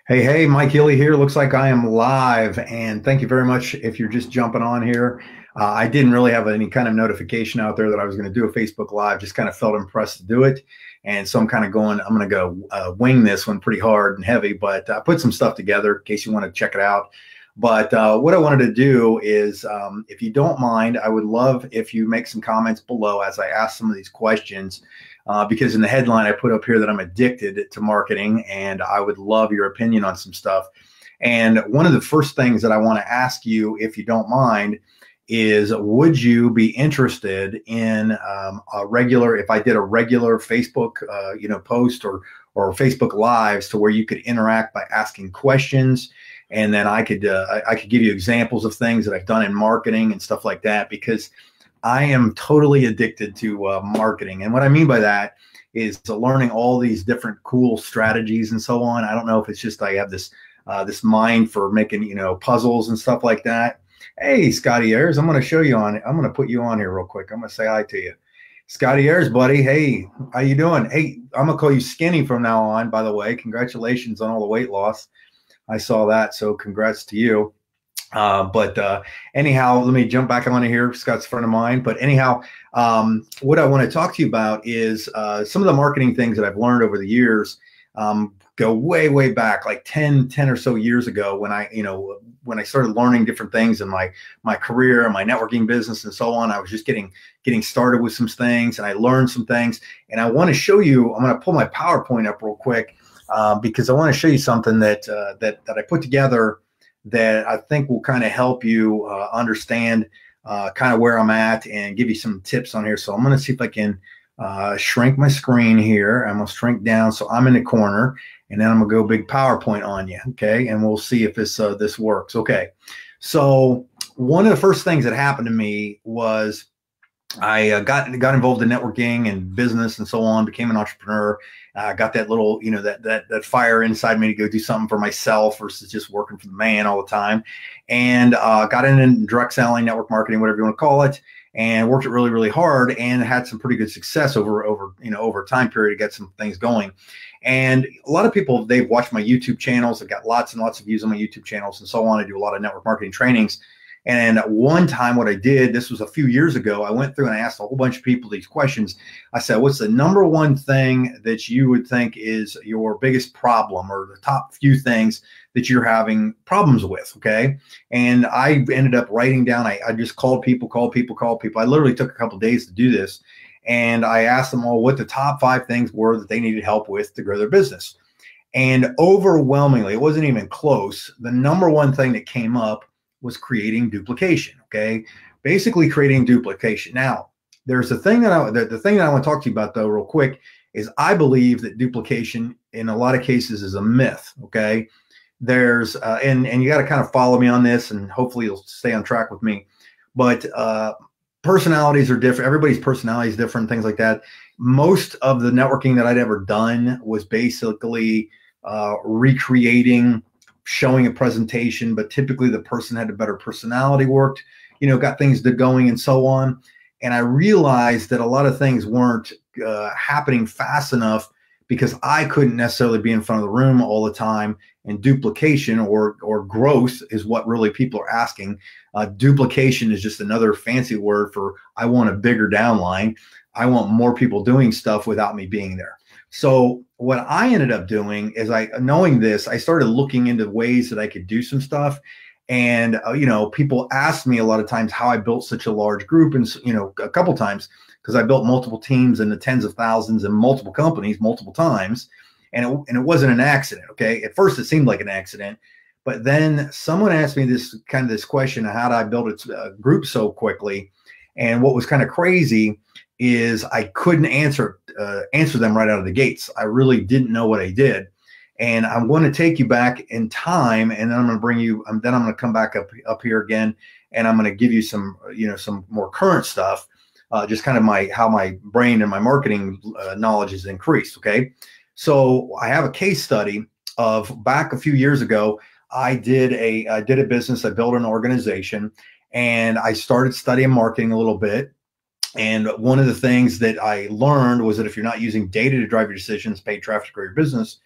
Hey, hey, Mike Healy here. Looks like I am live, and thank you very much if you're just jumping on here. I didn't really have any kind of notification out there that I was going to do a Facebook Live, just kind of felt impressed to do it. And so I'm kind of I'm going to go wing this one pretty hard and heavy, but I put some stuff together in case you want to check it out. But what I wanted to do is, if you don't mind, I would love if you make some comments below as I ask some of these questions. Because in the headline, I put up here that I'm addicted to marketing, and I would love your opinion on some stuff. And one of the first things that I want to ask you, if you don't mind, is would you be interested in if I did a regular Facebook, post or Facebook Lives to where you could interact by asking questions, and then I could give you examples of things that I've done in marketing and stuff like that, because I am totally addicted to marketing. And what I mean by that is learning all these different cool strategies and so on. I don't know if it's just I have this mind for making, puzzles and stuff like that. Hey, Scotty Ayers, I'm going to show you on it. I'm going to put you on here real quick. I'm going to say hi to you. Scotty Ayers, buddy. Hey, how you doing? Hey, I'm going to call you Skinny from now on, by the way. Congratulations on all the weight loss. I saw that, so congrats to you. But anyhow, let me jump back on here. Scott's a friend of mine. But anyhow, what I want to talk to you about is some of the marketing things that I've learned over the years. Go way, way back, like 10 or so years ago, when I started learning different things in my career and my networking business and so on. I was just getting started with some things, and I learned some things. And I want to show you. I'm going to pull my PowerPoint up real quick because I want to show you something that I put together that I think will kind of help you understand kind of where I'm at and give you some tips on here. So I'm going to see if I can shrink my screen here. I'm going to shrink down so I'm in the corner, and then I'm going to go big PowerPoint on you. Okay. And we'll see if this works. Okay. So one of the first things that happened to me was I got involved in networking and business and so on, became an entrepreneur. Got that little, that fire inside me to go do something for myself versus just working for the man all the time. And got in direct selling, network marketing, whatever you want to call it, and worked it really, really hard and had some pretty good success over a time period to get some things going. And a lot of people, they've watched my YouTube channels. I've got lots and lots of views on my YouTube channels and so on. I do a lot of network marketing trainings. And one time what I did, this was a few years ago, I went through and I asked a whole bunch of people these questions. I said, what's the number one thing that you would think is your biggest problem, or the top few things that you're having problems with? Okay. And I ended up writing down, I just called people. I literally took a couple of days to do this. And I asked them all what the top 5 things were that they needed help with to grow their business. And overwhelmingly, it wasn't even close, the number one thing that came up was creating duplication. Okay. Basically creating duplication. Now, there's the thing that I want to talk to you about, though, real quick, is I believe that duplication in a lot of cases is a myth. Okay. There's, and you got to kind of follow me on this, and hopefully you'll stay on track with me, but, personalities are different. Everybody's personality is different, things like that. Most of the networking that I'd ever done was basically, recreating, showing a presentation, but typically the person had a better personality, worked, got things going and so on. And I realized that a lot of things weren't happening fast enough because I couldn't necessarily be in front of the room all the time. And duplication or growth is what really people are asking. Duplication is just another fancy word for I want a bigger downline. I want more people doing stuff without me being there. So what I ended up doing is, knowing this, I started looking into ways that I could do some stuff. And, people ask me a lot of times how I built such a large group. And, a couple times, because I built multiple teams in the tens of thousands and multiple companies multiple times. And it wasn't an accident. Okay. At first it seemed like an accident, but then someone asked me this question of how did I build a group so quickly? And what was kind of crazy is I couldn't answer them right out of the gates. I really didn't know what I did. And I'm going to take you back in time, and then I'm going to bring you, then I'm going to come back up here again, and I'm going to give you some, some more current stuff, just kind of how my brain and my marketing knowledge has increased. Okay. So I have a case study of back a few years ago. I did a business. I built an organization, and I started studying marketing a little bit. And one of the things that I learned was that if you're not using data to drive your decisions, paid traffic, or your business,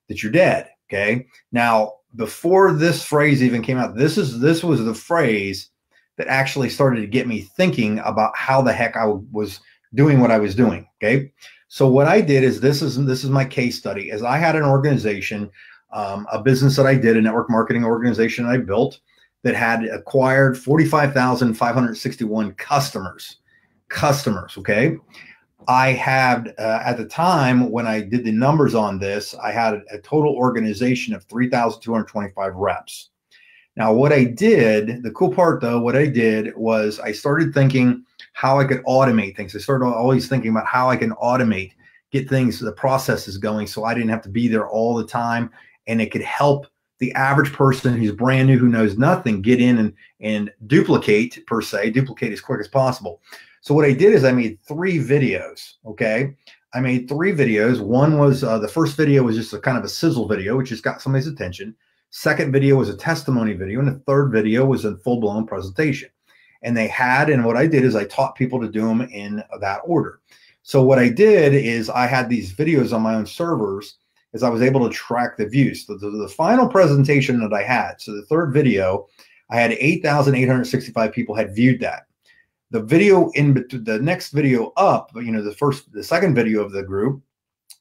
that you're dead. Okay. Now, before this phrase even came out, this was the phrase that actually started to get me thinking about how the heck I was doing what I was doing. Okay. So what I did is this is my case study. Is I had an organization, a business that I did, a network marketing organization I built that had acquired 45,561 customers. Okay. I had, at the time when I did the numbers on this, I had a total organization of 3,225 reps. Now, what I did, the cool part though, what I did was I started thinking how I could automate things. I started always thinking about how I can automate, get things, the processes going so I didn't have to be there all the time, and it could help the average person who's brand new, who knows nothing, get in and duplicate as quick as possible. So what I did is I made 3 videos. Okay. I made 3 videos. One was the first video was just a kind of a sizzle video, which just got somebody's attention. Second video was a testimony video. And the third video was a full-blown presentation. And what I did is I taught people to do them in that order. So what I did is I had these videos on my own servers as I was able to track the views. So the final presentation that I had, so the third video, I had 8,865 people had viewed that. The video the next video up, the second video of the group,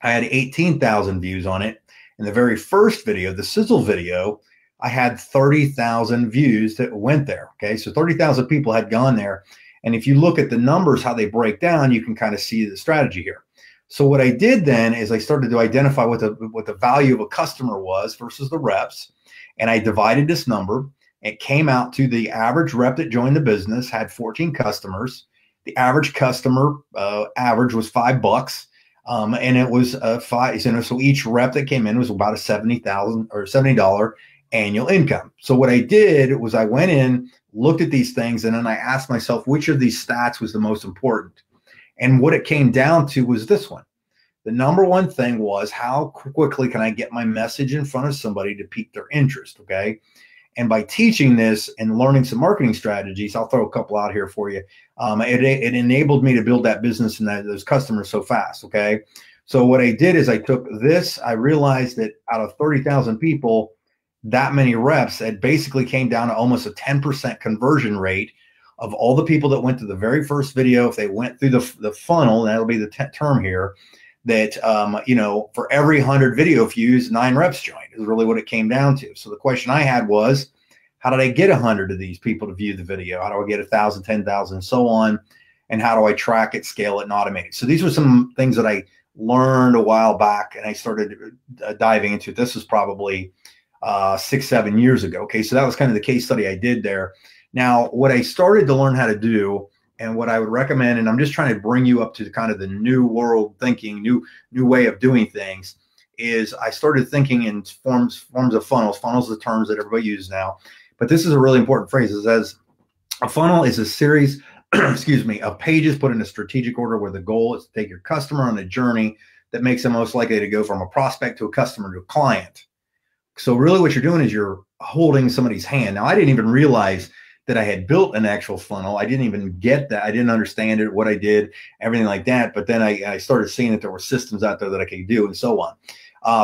I had 18,000 views on it. And the very first video, the sizzle video, I had 30,000 views that went there. Okay. So 30,000 people had gone there. And if you look at the numbers, how they break down, you can kind of see the strategy here. So what I did then is I started to identify what the value of a customer was versus the reps. And I divided this number. It came out to the average rep that joined the business had 14 customers. The average customer average was $5. And it was so each rep that came in was about a $70,000 or $70 annual income. So what I did was I went in, looked at these things, and then I asked myself which of these stats was the most important. And what it came down to was this one. The number one thing was how quickly can I get my message in front of somebody to pique their interest. Okay. And by teaching this and learning some marketing strategies, I'll throw a couple out here for you. It enabled me to build that business and those customers so fast. Okay. So what I did is I took this, I realized that out of 30,000 people, that many reps, it basically came down to almost a 10% conversion rate of all the people that went to the very first video. If they went through the funnel, that'll be the term here, that, for every 100 video views, 9 reps joined is really what it came down to. So the question I had was, how did I get 100 of these people to view the video? How do I get 1,000, 10,000, and so on? And how do I track it, scale it, and automate it? So these were some things that I learned a while back, and I started diving into it. This was probably 6-7 years ago. Okay, so that was kind of the case study I did there. Now, what I started to learn how to do, and what I would recommend, and I'm just trying to bring you up to kind of the new world thinking, new way of doing things, is I started thinking in forms of funnels. Funnels are the terms that everybody uses now. But this is a really important phrase. It says a funnel is a series, of pages put in a strategic order where the goal is to take your customer on a journey that makes them most likely to go from a prospect to a customer to a client. So really what you're doing is you're holding somebody's hand. Now, I didn't even realize that I had built an actual funnel. I didn't even get that. I didn't understand it, what I did, everything like that. But then I started seeing that there were systems out there that I could do and so on.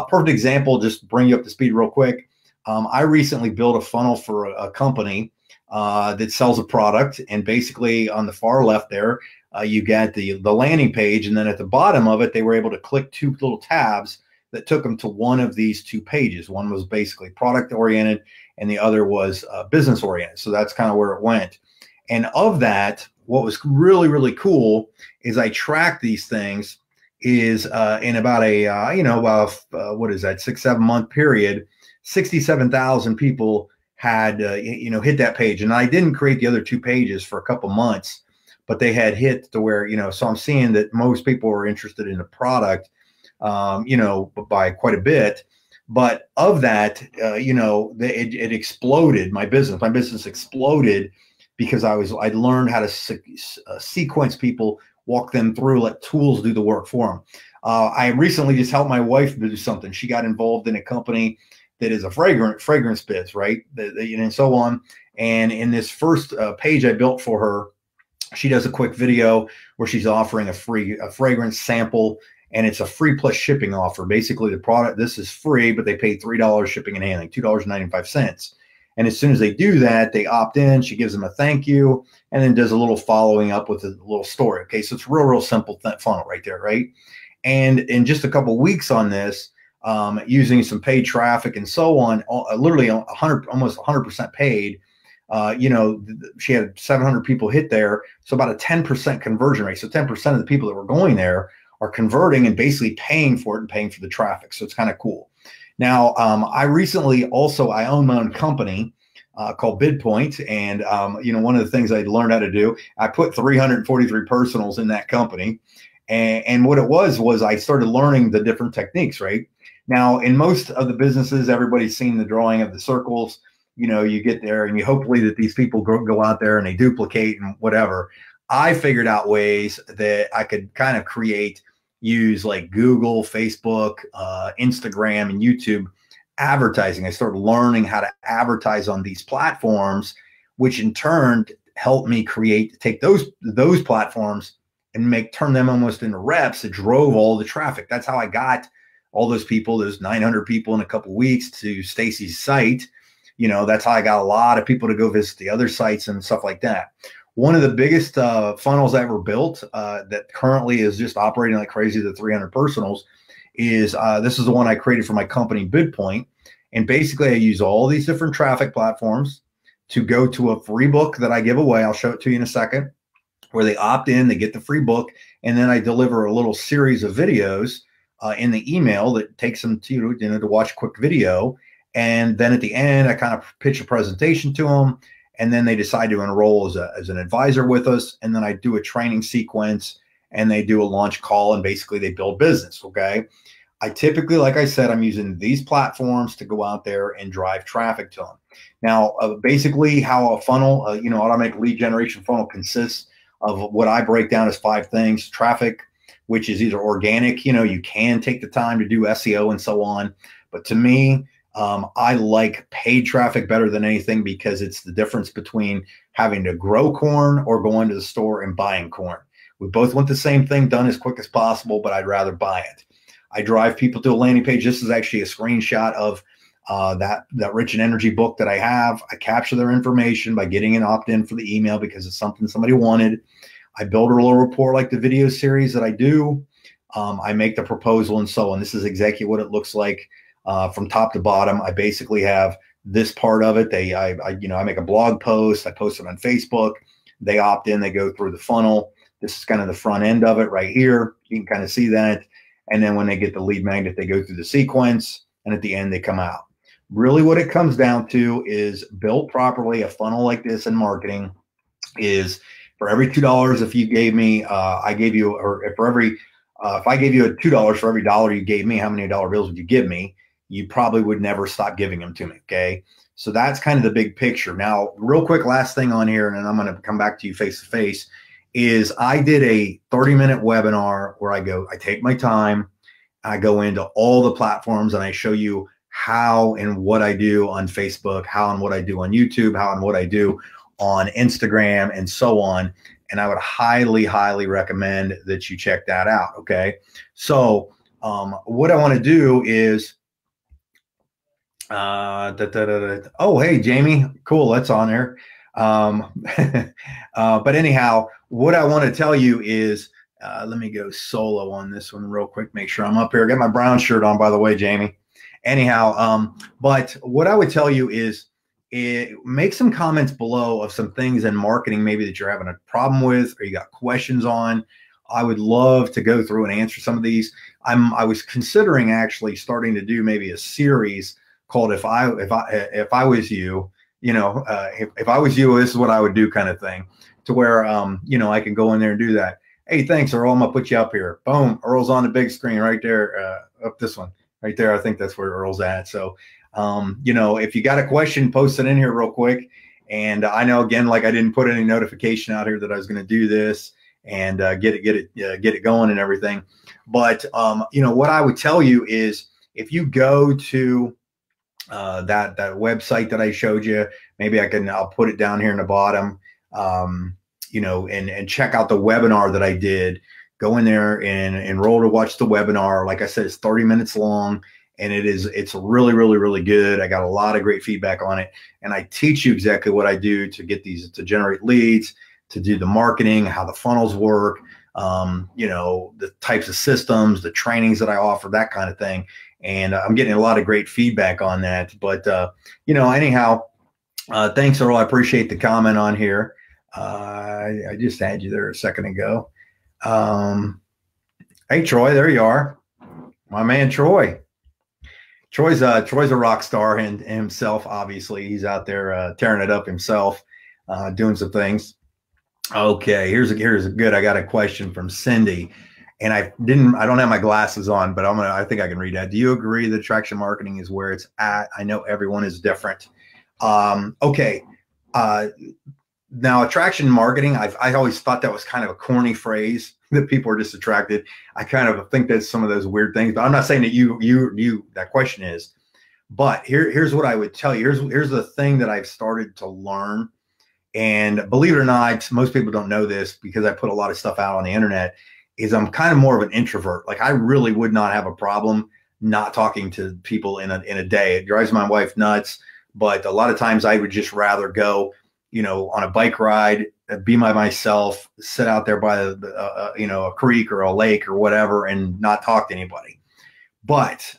Perfect example, just bring you up to speed real quick. I recently built a funnel for a company that sells a product. And basically on the far left there, you got the landing page. And then at the bottom of it, they were able to click 2 little tabs that took them to one of these 2 pages. One was basically product oriented and the other was business oriented. So that's kind of where it went. And of that, what was really, really cool is I tracked these things is in about a, what is that, 6-7 month period, 67,000 people had, hit that page. And I didn't create the other 2 pages for a couple months, but they had hit to where, so I'm seeing that most people were interested in the product, by quite a bit. But of that, it exploded. My business exploded because I'd learned how to sequence people, walk them through, let tools do the work for them. I recently just helped my wife do something. She got involved in a company that is a fragrance biz, right? And so on. And in this first page I built for her, she does a quick video where she's offering a free fragrance sample. and it's a free plus shipping offer. Basically, the product, this is free, but they pay $3 shipping and handling, $2.95. And as soon as they do that, they opt in. She gives them a thank you and then does a little following up with a little story. Okay, so it's real simple funnel right there, right? And in just a couple of weeks on this, using some paid traffic and so on, literally 100, almost 100% paid. She had 700 people hit there, so about a 10% conversion rate. So 10% of the people that were going there are converting and basically paying for it and paying for the traffic. So it's kind of cool. Now, I own my own company called BidPoint, and one of the things I learned how to do, I put 343 personals in that company, and what it was I started learning the different techniques. Right now, in most of the businesses, everybody's seen the drawing of the circles. You get there and you hopefully that these people go out there and they duplicate and whatever. I figured out ways that I could kind of use like Google, Facebook, Instagram, and YouTube advertising. I started learning how to advertise on these platforms, which in turn helped me take those platforms and turn them almost into reps that drove all the traffic. That's how I got all those people, those 900 people in a couple of weeks to Stacy's site. That's how I got a lot of people to go visit the other sites and stuff like that. One of the biggest funnels that were built that currently is just operating like crazy, the 300 personals, is this is the one I created for my company, BidPoint. And basically, I use all these different traffic platforms to go to a free book that I give away. I'll show it to you in a second, where they opt in, they get the free book, and then I deliver a little series of videos in the email that takes them to watch a quick video. And then at the end, I kind of pitch a presentation to them, and then they decide to enroll as an advisor with us. And then I do a training sequence, and they do a launch call, and basically they build business. Okay. I typically, like I said, I'm using these platforms to go out there and drive traffic to them. Now, basically how a funnel, automatic lead generation funnel consists of what I break down as 5 things: traffic, which is either organic, you can take the time to do SEO and so on. But to me, I like paid traffic better than anything, because it's the difference between having to grow corn or going to the store and buying corn. We both want the same thing done as quick as possible, but I'd rather buy it. I drive people to a landing page. This is actually a screenshot of that Rich and Energy book that I have. I capture their information by getting an opt-in for the email because it's something somebody wanted. I build a little report like the video series that I do. I make the proposal and so on. This is exactly what it looks like. From top to bottom. I basically have this part of it. I make a blog post. I post it on Facebook. They opt in. They go through the funnel. This is kind of the front end of it right here. You can kind of see that. And then when they get the lead magnet, they go through the sequence, and at the end they come out. Really, what it comes down to is, built properly, a funnel like this in marketing is, for every $2, if you gave me, if I gave you a $2 for every dollar you gave me, how many dollar bills would you give me? You probably would never stop giving them to me. Okay. So that's kind of the big picture. Now, real quick, last thing on here, and then I'm going to come back to you face to face, is I did a 30-minute webinar where I take my time, I go into all the platforms, and I show you how and what I do on Facebook, how and what I do on YouTube, how and what I do on Instagram, and so on. And I would highly, highly recommend that you check that out. Okay. So what I want to do is, oh, hey, Jamie, cool. That's on there. But anyhow, what I want to tell you is, let me go solo on this one real quick. Make sure I'm up here. I got my brown shirt on, by the way, Jamie. Anyhow, but what I would tell you is, make some comments below of some things in marketing maybe that you're having a problem with or you got questions on. I would love to go through and answer some of these. I was considering actually starting to do maybe a series called "If I Was You," if I was you, this is what I would do, kind of thing, to where I can go in there and do that. Hey, thanks, Earl. I'm gonna put you up here. Boom, Earl's on the big screen right there, up this one right there. I think that's where Earl's at. So, if you got a question, post it in here real quick. And I know, again, like I didn't put any notification out here that I was going to do this and get it going and everything. But what I would tell you is, if you go to that website that I showed you, maybe I'll put it down here in the bottom, and check out the webinar that I did go in there and enroll to watch the webinar. Like I said, it's 30 minutes long, and it's really, really, really good. I got a lot of great feedback on it. And I teach you exactly what I do to get these, to generate leads, to do the marketing, how the funnels work, you know, the types of systems, the trainings that I offer, that kind of thing. And I'm getting a lot of great feedback on that. But, you know, anyhow, thanks, Earl. I appreciate the comment on here. I just had you there a second ago. Hey, Troy, there you are. My man, Troy. Troy's a rock star himself. Obviously, he's out there tearing it up himself, doing some things. Okay, here's a good. I got a question from Cindy, and I don't have my glasses on, but I think I can read that. Do you agree that attraction marketing is where it's at? I know everyone is different. Okay. Now, attraction marketing, I always thought that was kind of a corny phrase, that people are just attracted. I kind of think that's some of those weird things, but I'm not saying that you that question is. But here's what I would tell you. Here's the thing that I've started to learn. And believe it or not, most people don't know this because I put a lot of stuff out on the internet, is I'm kind of more of an introvert. Like, I really would not have a problem not talking to people in a day. It drives my wife nuts, but a lot of times I would just rather go, you know, on a bike ride, be by myself, sit out there by you know, a creek or a lake or whatever, and not talk to anybody. But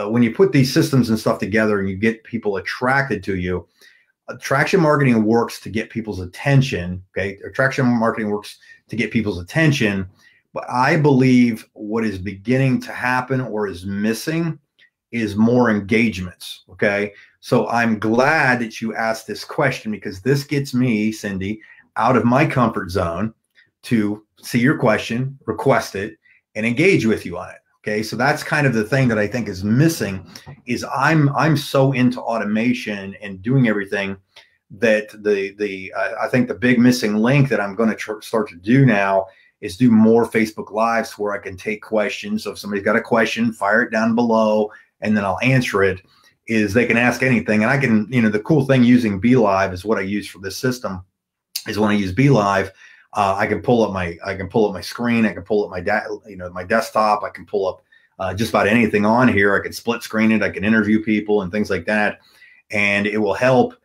when you put these systems and stuff together and you get people attracted to you, attraction marketing works to get people's attention. Okay. Attraction marketing works to get people's attention. But I believe what is beginning to happen or is missing is more engagements. Okay. So I'm glad that you asked this question, because this gets me, Cindy, out of my comfort zone to see your question, request it, and engage with you on it. Okay. So that's kind of the thing that I think is missing, is I'm so into automation and doing everything that I think the big missing link that I'm going to start to do now is do more Facebook Lives where I can take questions. So if somebody's got a question, fire it down below, and then I'll answer it. Is they can ask anything, and I can, you know, the cool thing using BeLive is what I use for this system is when I use BeLive, I can pull up my screen, I can pull up my desktop, I can pull up just about anything on here. I can split screen it, I can interview people and things like that, and it will help.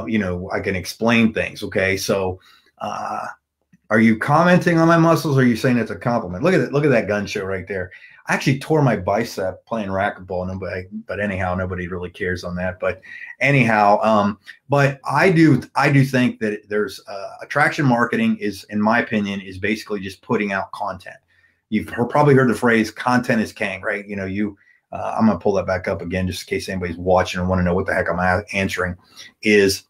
You know, I can explain things. Okay, so are you commenting on my muscles, or are you saying it's a compliment? Look at it, look at that gun show right there. I actually tore my bicep playing racquetball. But anyhow, nobody really cares on that. But anyhow, but I do think that there's attraction marketing is, in my opinion, is basically just putting out content. You've probably heard the phrase "content is king," right? You know, I'm gonna pull that back up again just in case anybody's watching and want to know what the heck I'm answering. Is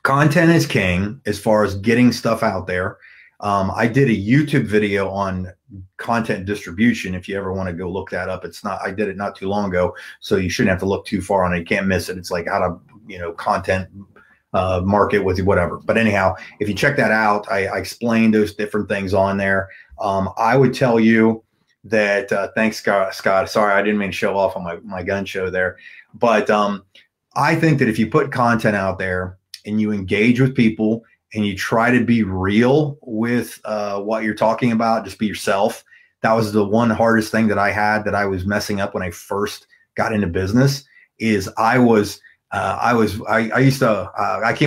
content is king as far as getting stuff out there. I did a YouTube video on content distribution. If you ever want to go look that up, I did it not too long ago, so you shouldn't have to look too far on it. You can't miss it. It's like how to, you know, content market with whatever. But anyhow, if you check that out, I explained those different things on there. I would tell you that, thanks, Scott. Sorry, I didn't mean to show off on my gun show there. But I think that if you put content out there and you engage with people, and you try to be real with what you're talking about, just be yourself. That was the one hardest thing that I had, that I was messing up when I first got into business, is I came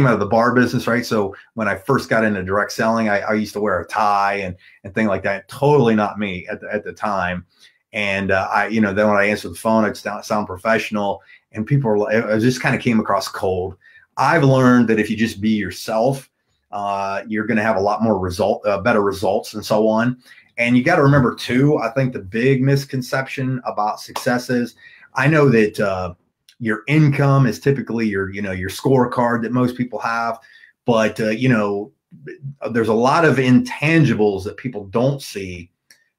out of the bar business, right? So when I first got into direct selling, I used to wear a tie and thing like that. Totally not me at the time. And you know, then when I answered the phone, I'd sound professional, and it just kind of came across cold. I've learned that if you just be yourself, you're going to have a lot more better results and so on. And you got to remember too, I think the big misconception about success is, I know that your income is typically your scorecard that most people have, but you know, there's a lot of intangibles that people don't see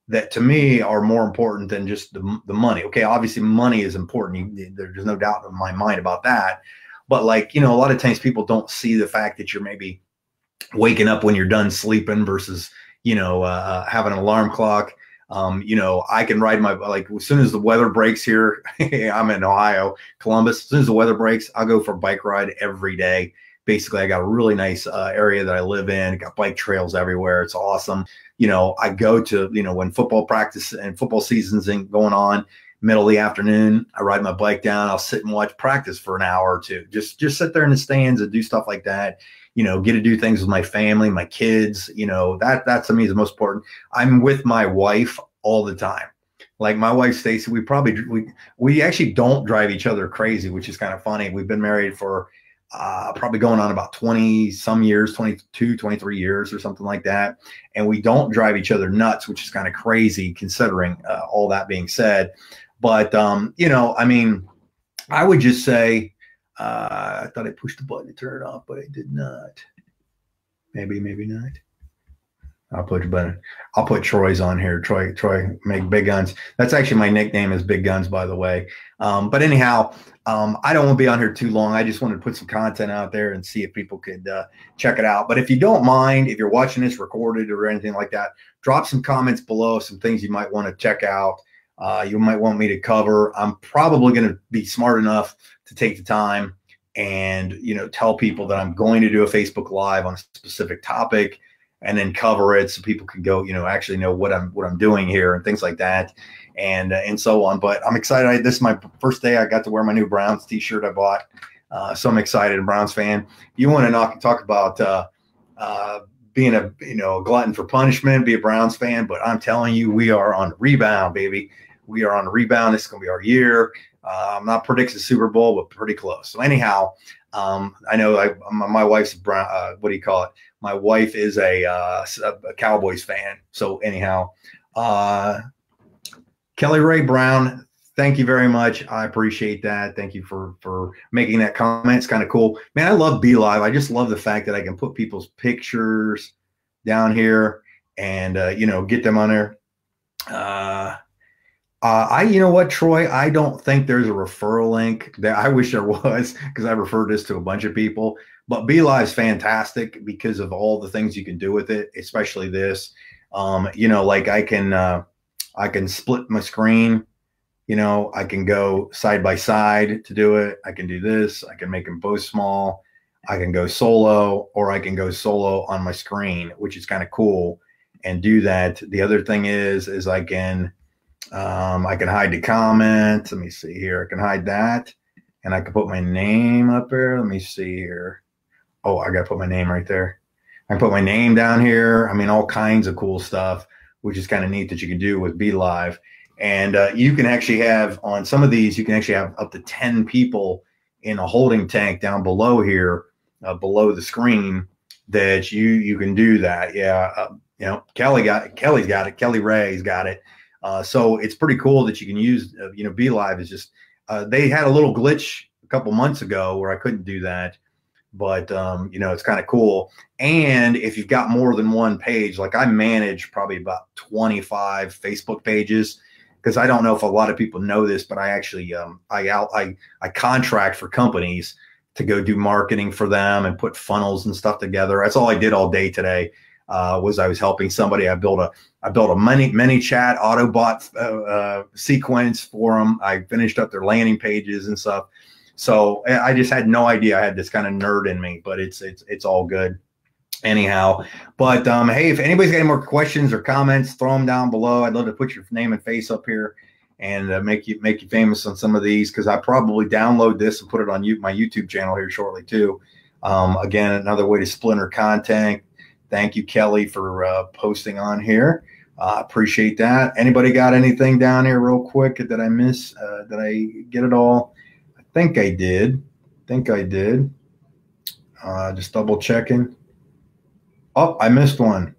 that to me are more important than just the money. Okay, obviously money is important. There's no doubt in my mind about that. But like, you know, a lot of times people don't see the fact that you're maybe waking up when you're done sleeping versus, you know, having an alarm clock. You know, I can ride like as soon as the weather breaks here, I'm in Ohio, Columbus. As soon as the weather breaks, I'll go for a bike ride every day. Basically, I got a really nice area that I live in. Got bike trails everywhere. It's awesome. I go to, when football practice and football season's going on, middle of the afternoon, I ride my bike down. I'll sit and watch practice for an hour or two. Just sit there in the stands and do stuff like that. Get to do things with my family, my kids. That to me is the most important. I'm with my wife all the time. Like my wife Stacy, we actually don't drive each other crazy, which is kind of funny. We've been married for probably going on about 20 some years, 22, 23 years or something like that. And we don't drive each other nuts, which is kind of crazy considering all that being said. But, I mean, I would just say, I thought I pushed the button to turn it off, but I did not. Maybe not. I'll put Troy's on here. Troy, make big guns. That's actually my nickname is Big Guns, by the way. But anyhow, I don't want to be on here too long. I just wanted to put some content out there and see if people could check it out. But if you don't mind, if you're watching this recorded or anything like that, drop some comments below, some things you might want to check out. You might want me to cover. I'm probably going to be smart enough to take the time and, tell people that I'm going to do a Facebook Live on a specific topic and then cover it so people can go, actually know what I'm doing here and things like that and so on. But I'm excited. This is my first day. I got to wear my new Browns t-shirt I bought. So I'm excited. A Browns fan. You want to talk about being a glutton for punishment, be a Browns fan, but I'm telling you, we are on the rebound, baby. We are on the rebound. This is going to be our year. I'm not predicting the Super Bowl, but pretty close. So anyhow, I know my wife's what do you call it? My wife is a Cowboys fan. So anyhow, Kelly Ray Brown, thank you very much. I appreciate that. Thank you for making that comment. It's kind of cool, man. I love Be Live. I just love the fact that I can put people's pictures down here and get them on there. You know what, Troy? I don't think there's a referral link. That I wish there was, because I referred this to a bunch of people. But Be Live is fantastic because of all the things you can do with it, especially this. Like I can split my screen. I can go side by side to do it. I can do this. I can make them both small. I can go solo, or I can go solo on my screen, which is kind of cool, and do that. The other thing is I can hide the comments. Let me see here. I can hide that, and I can put my name up there. Let me see here. Oh, I got to put my name right there. I can put my name down here. I mean, all kinds of cool stuff, which is kind of neat that you can do with Be Live. And you can actually have on some of these, you can actually have up to 10 people in a holding tank down below here, below the screen, that you can do that. Yeah. Kelly's got it. Kelly Ray's got it. So it's pretty cool that you can use, Be Live is just, they had a little glitch a couple months ago where I couldn't do that, but it's kind of cool. And if you've got more than one page, like I manage probably about 25 Facebook pages, because I don't know if a lot of people know this, but I actually, I contract for companies to go do marketing for them and put funnels and stuff together. That's all I did all day today. Was I was helping somebody. I built a many chat Autobot sequence for them. I finished up their landing pages and stuff. So I just had no idea I had this kind of nerd in me, but it's all good. Anyhow, but hey, if anybody's got any more questions or comments, throw them down below. I'd love to put your name and face up here and make you famous on some of these, because I probably download this and put it on my YouTube channel here shortly too. Again, another way to splinter content. Thank you, Kelly, for posting on here. Appreciate that. Anybody got anything down here real quick that I miss? Did I get it all? I think I did. Just double checking. Oh, I missed one.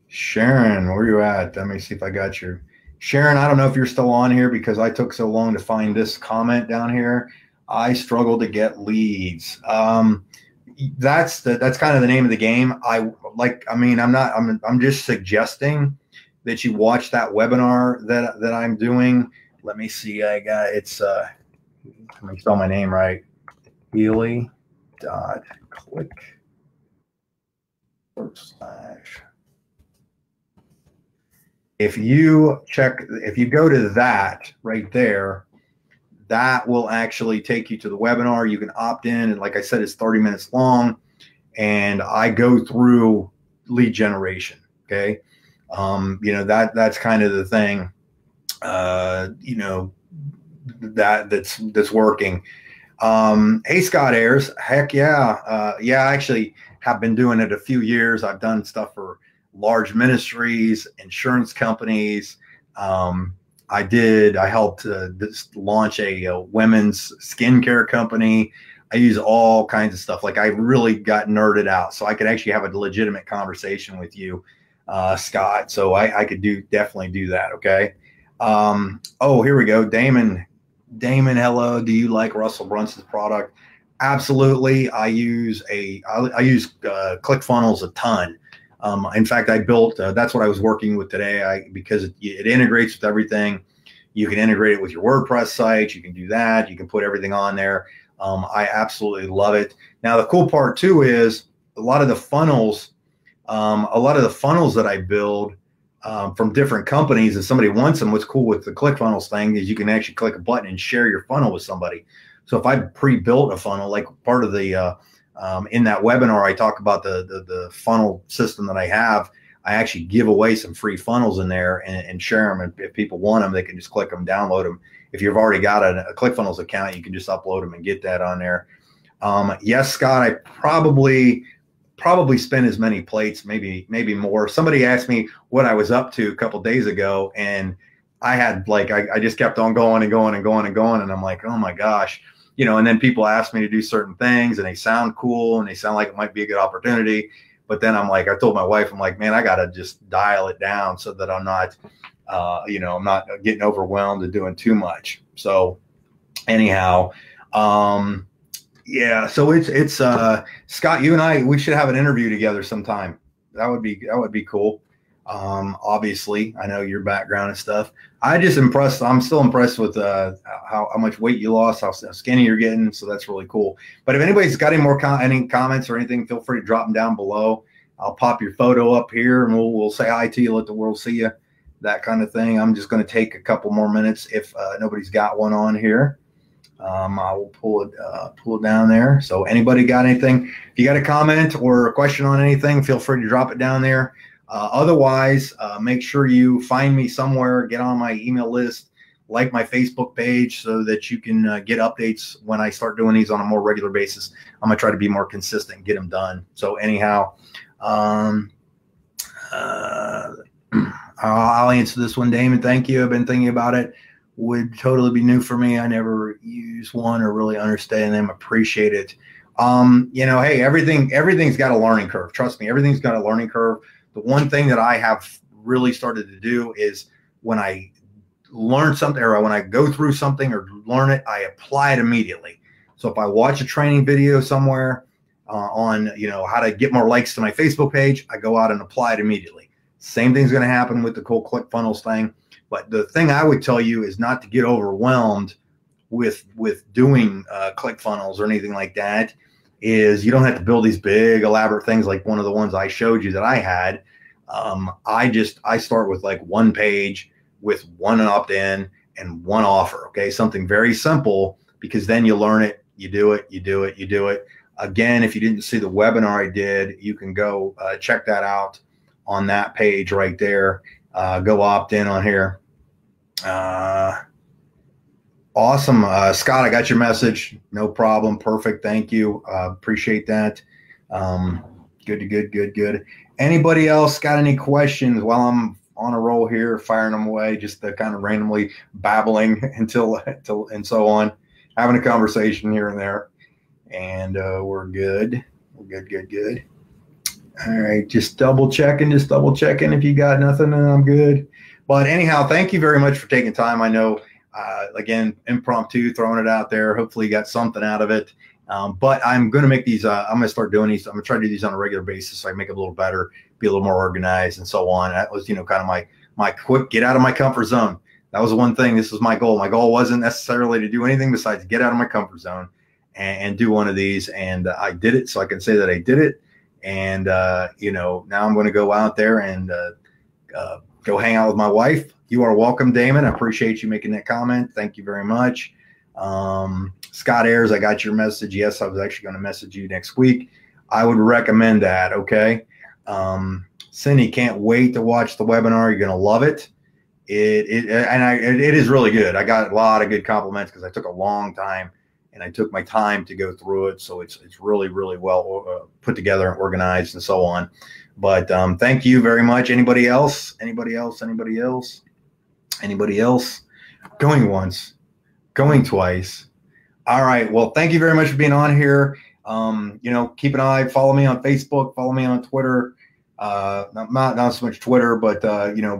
Sharon, where you at? Let me see if I got you. Sharon, I don't know if you're still on here, because I took so long to find this comment down here. I struggle to get leads. That's kind of the name of the game. I'm just suggesting that you watch that webinar that I'm doing. Let me see. Let me spell my name right. Healy.click. If you go to that right there, that will actually take you to the webinar. You can opt in, and like I said, it's 30 minutes long, and I go through lead generation. Okay. That's kind of the thing, that's working. Hey, Scott Ayers. Heck yeah. Yeah, I actually have been doing it a few years. I've done stuff for large ministries, insurance companies. I helped launch a women's skincare company. I use all kinds of stuff. Like, I really got nerded out so I could actually have a legitimate conversation with you, Scott. So I could definitely do that. Okay. Oh, here we go. Damon, hello. Do you like Russell Brunson's product? Absolutely. I use ClickFunnels a ton. In fact, I built, that's what I was working with today. Because it integrates with everything. You can integrate it with your WordPress site. You can do that. You can put everything on there. I absolutely love it. Now, the cool part too is a lot of the funnels that I build from different companies, if somebody wants them, what's cool with the ClickFunnels thing is you can actually click a button and share your funnel with somebody. So if I pre-built a funnel, like part of the in that webinar, I talk about the funnel system that I have. I actually give away some free funnels in there and share them. And if people want them, they can just click them, download them. If you've already got a ClickFunnels account, you can just upload them and get that on there. Yes, Scott, I probably spend as many plates, maybe more. Somebody asked me what I was up to a couple days ago, and I had I just kept on going and going and going and going, and I'm like, oh my gosh, and then people ask me to do certain things, and they sound cool, and they sound like it might be a good opportunity, but then I'm like, I told my wife, I'm like, man, I gotta just dial it down so that I'm not, I'm not getting overwhelmed and doing too much. So anyhow, yeah, so it's Scott, you and I, we should have an interview together sometime. That would be cool. Obviously, I know your background and stuff. I'm still impressed with how much weight you lost, how skinny you're getting. So that's really cool. But if anybody's got any comments or anything, feel free to drop them down below. I'll pop your photo up here and we'll say hi to you, let the world see you, that kind of thing. I'm just going to take a couple more minutes if nobody's got one on here. I will pull it down there. So anybody got anything? If you got a comment or a question on anything, feel free to drop it down there. Otherwise, make sure you find me somewhere, get on my email list, like my Facebook page so that you can get updates when I start doing these on a more regular basis. I'm going to try to be more consistent and get them done. So anyhow, I'll answer this one, Damon. Thank you. I've been thinking about it. Would totally be new for me. I never use one or really understand them. Appreciate it. Hey, everything's got a learning curve. Trust me, everything's got a learning curve. The one thing that I have really started to do is when I learn something or when I go through something or learn it, I apply it immediately. So if I watch a training video somewhere on, how to get more likes to my Facebook page, I go out and apply it immediately. Same thing's going to happen with the cool ClickFunnels thing. But the thing I would tell you is not to get overwhelmed with doing ClickFunnels or anything like that. Is you don't have to build these big elaborate things like one of the ones I showed you that I had. I start with like one page with one opt-in and one offer. Okay, something very simple, because then you learn it, you do it. Again, if you didn't see the webinar I did, you can go check that out on that page right there. Go opt in on here. Awesome. Scott, I got your message. No problem. Perfect. Thank you. Appreciate that. Good. Anybody else got any questions while I'm on a roll here, firing them away, just kind of randomly babbling until and so on, having a conversation here and there. And we're good. We're good. All right. Just double checking. If you got nothing, then I'm good. But anyhow, thank you very much for taking time. I know, again, impromptu, throwing it out there. Hopefully you got something out of it. But I'm going to make these, I'm going to start doing these. I'm going to try to do these on a regular basis so I can make it a little better, be a little more organized and so on. That was, kind of my quick get out of my comfort zone. That was one thing. This was my goal. My goal wasn't necessarily to do anything besides get out of my comfort zone and do one of these. And I did it. So I can say that I did it. And, now I'm going to go out there and go hang out with my wife. You are welcome, Damon. I appreciate you making that comment. Thank you very much. Scott Ayers, I got your message. Yes, I was actually going to message you next week. I would recommend that. Okay. Cindy, can't wait to watch the webinar. You're going to love it. It is really good. I got a lot of good compliments because I took a long time and I took my time to go through it. So it's really, really well put together and organized and so on. But thank you very much. Anybody else? Anybody else? Anybody else? Anybody else? Going once, going twice. All right. Well, thank you very much for being on here. You know, keep an eye, follow me on Facebook, follow me on Twitter. Not so much Twitter, but you know,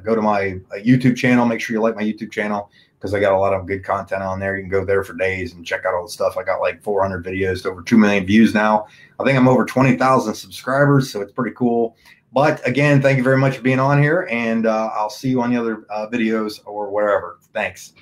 go to my YouTube channel. Make sure you like my YouTube channel because I got a lot of good content on there. You can go there for days and check out all the stuff. I got like 400 videos to over 2 million views now. I think I'm over 20,000 subscribers, so it's pretty cool. But again, thank you very much for being on here, and I'll see you on the other videos or wherever. Thanks.